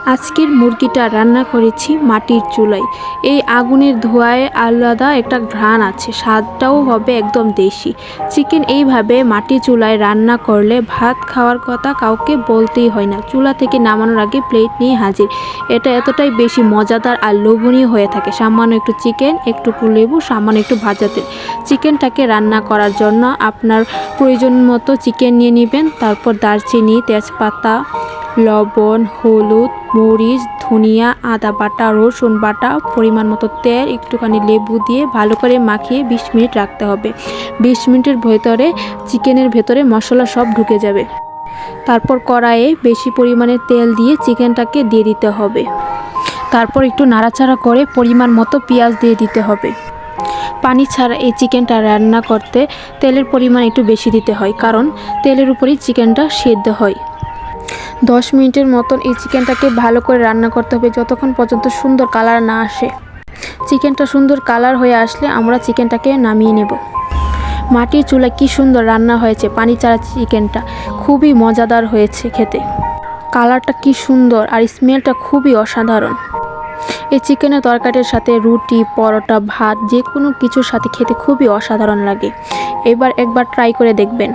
আজকের মুরগিটা রান্না করেছি মাটির চুলায়। এই আগুনের ধোঁয়ায় আলাদা একটা ঘ্রাণ আছে, স্বাদটাও হবে একদম দেশি। চিকেন এইভাবে মাটির চুলায় রান্না করলে ভাত খাওয়ার কথা কাউকে বলতেই হয় না। চুলা থেকে নামানোর আগে প্লেট নিয়ে হাজির। এটা এতটাই বেশি মজাদার আর লোভনীয় হয়ে থাকে। সামান্য একটু চিকেন, একটু লেবু, সামান্য একটু ভাজা তেল। চিকেনটাকে রান্না করার জন্য আপনার প্রয়োজন মতো চিকেন নিয়ে নেবেন। তারপর দারচিনি, তেজপাতা, লবণ, হলুদ, মরিচ, ধনিয়া, আদা বাটা, রসুন বাটা, পরিমাণ মতো তেল, একটুখানি লেবু দিয়ে ভালো করে মাখিয়ে 20 মিনিট রাখতে হবে। 20 মিনিটের ভেতরে চিকেনের ভেতরে মশলা সব ঢুকে যাবে। তারপর কড়াইয়ে বেশি পরিমাণে তেল দিয়ে চিকেনটাকে দিয়ে দিতে হবে। তারপর একটু নাড়াচাড়া করে পরিমাণ মতো পেঁয়াজ দিয়ে দিতে হবে। পানি ছাড়া এই চিকেনটা রান্না করতে তেলের পরিমাণ একটু বেশি দিতে হয়, কারণ তেলের উপরেই চিকেনটা সেদ্ধ হয়। 10 মিনিটের মতন এই চিকেনটাকে ভালো করে রান্না করতে হবে, যতক্ষণ পর্যন্ত সুন্দর কালার না আসে। চিকেনটা সুন্দর কালার হয়ে আসলে আমরা চিকেনটাকে নামিয়ে নেব। মাটির চুলায় কি সুন্দর রান্না হয়েছে পানি ছাড়া চিকেনটা, খুবই মজাদার হয়েছে খেতে। কালারটা কি সুন্দর আর স্মেলটা খুবই অসাধারণ। এই চিকেনের তরকারির সাথে রুটি, পরোটা, ভাত যে কোনো কিছুর সাথে খেতে খুবই অসাধারণ লাগে। একবার ট্রাই করে দেখবেন।